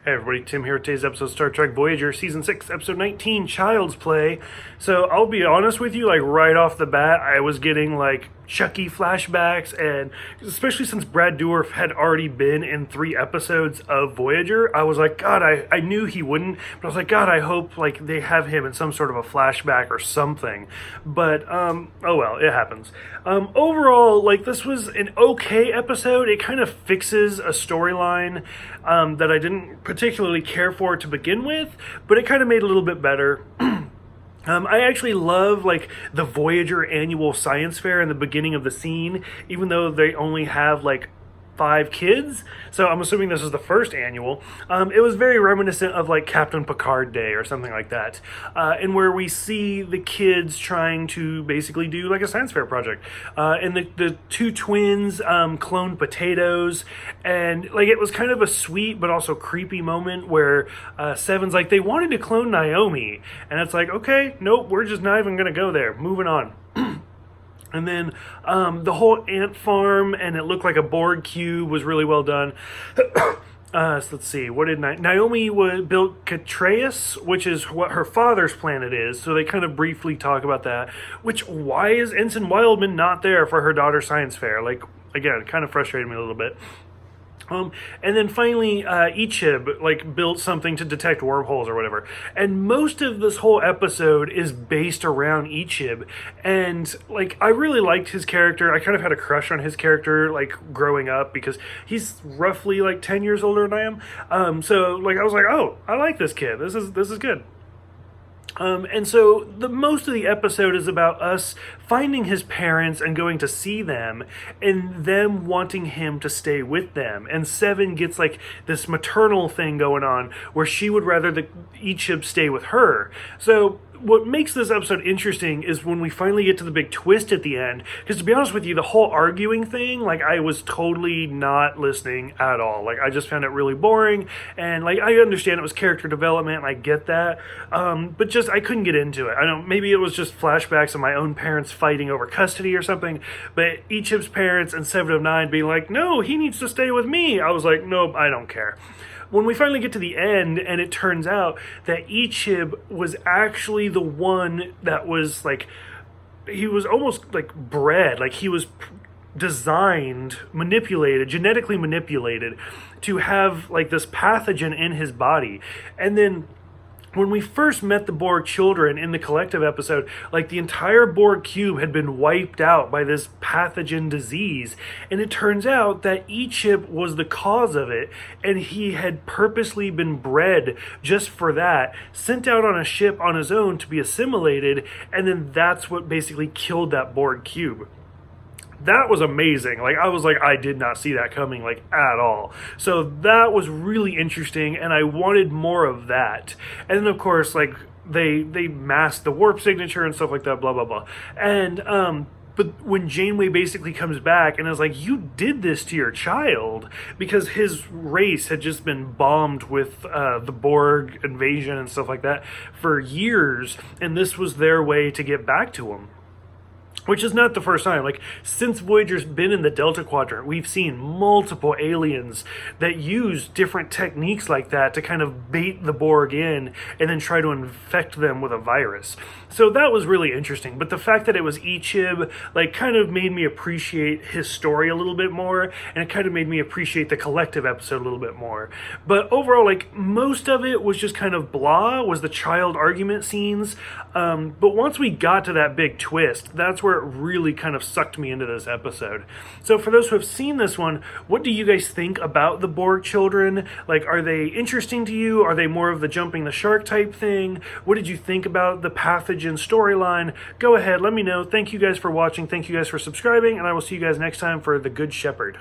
Hey everybody, Tim here with today's episode of Star Trek Voyager, Season 6, Episode 19, Child's Play. So I'll be honest with you, like right off the bat, I was getting like Chucky flashbacks, and especially since Brad Dourif had already been in 3 episodes of Voyager, I was like, God, I knew he wouldn't, but I was like, God, I hope like they have him in some sort of a flashback or something. But, oh well, it happens. Overall, like this was an okay episode. It kind of fixes a storyline that I didn't particularly care for to begin with, but it kind of made it a little bit better. I actually love like the Voyager annual science fair in the beginning of the scene, even though they only have like 5 kids, so I'm assuming this is the first annual. It was very reminiscent of like Captain Picard Day or something like that, and where we see the kids trying to basically do like a science fair project, and the 2 twins cloned potatoes, and like it was kind of a sweet but also creepy moment where Seven's like, they wanted to clone Naomi, and it's like, okay, nope, we're just not even gonna go there, moving on. And then the whole ant farm, and it looked like a Borg cube, was really well done. So let's see, what did Naomi built Catreus, which is what her father's planet is. So they kind of briefly talk about that. Which, why is Ensign Wildman not there for her daughter's science fair? Like, again, it kind of frustrated me a little bit. And then finally, Icheb like built something to detect wormholes or whatever. And most of this whole episode is based around Icheb. And like, I really liked his character. I kind of had a crush on his character, like growing up, because he's roughly like 10 years older than I am. So like, I was like, oh, I like this kid. This is good. And so the most of the episode is about us finding his parents and going to see them, and them wanting him to stay with them. And Seven gets like this maternal thing going on where she would rather that Icheb stay with her. So what makes this episode interesting is when we finally get to the big twist at the end. Because to be honest with you, the whole arguing thing, like I was totally not listening at all. Like I just found it really boring. And like I understand it was character development, and I get that. But just I couldn't get into it. I don't. Maybe it was just flashbacks of my own parents fighting over custody or something. But Icheb's parents and 7 of 9 being like, no, he needs to stay with me. I was like, nope, I don't care. When we finally get to the end, and it turns out that Icheb was actually the one that was like, he was almost like bred, like he was designed, manipulated, genetically manipulated to have like this pathogen in his body. And then when we first met the Borg children in the collective episode, like the entire Borg cube had been wiped out by this pathogen disease. And it turns out that Icheb was the cause of it, and he had purposely been bred just for that, sent out on a ship on his own to be assimilated, and then that's what basically killed that Borg cube. That was amazing. Like, I was like, I did not see that coming, like, at all. So that was really interesting, and I wanted more of that. And then, of course, like, they masked the warp signature and stuff like that, blah, blah, blah. And, but when Janeway basically comes back and is like, you did this to your child, because his race had just been bombed with the Borg invasion and stuff like that for years, and this was their way to get back to him. Which is not the first time. Like, since Voyager's been in the Delta Quadrant, we've seen multiple aliens that use different techniques like that to kind of bait the Borg in and then try to infect them with a virus. So that was really interesting. But the fact that it was Icheb, like, kind of made me appreciate his story a little bit more, and it kind of made me appreciate the collective episode a little bit more. But overall, like, most of it was just kind of blah, was the child argument scenes. But once we got to that big twist, that's where it really kind of sucked me into this episode. So for those who have seen this one, what do you guys think about the Borg children? Like, are they interesting to you? Are they more of the jumping the shark type thing? What did you think about the pathogen storyline? Go ahead, let me know. Thank you guys for watching. Thank you guys for subscribing, and I will see you guys next time for The Good Shepherd.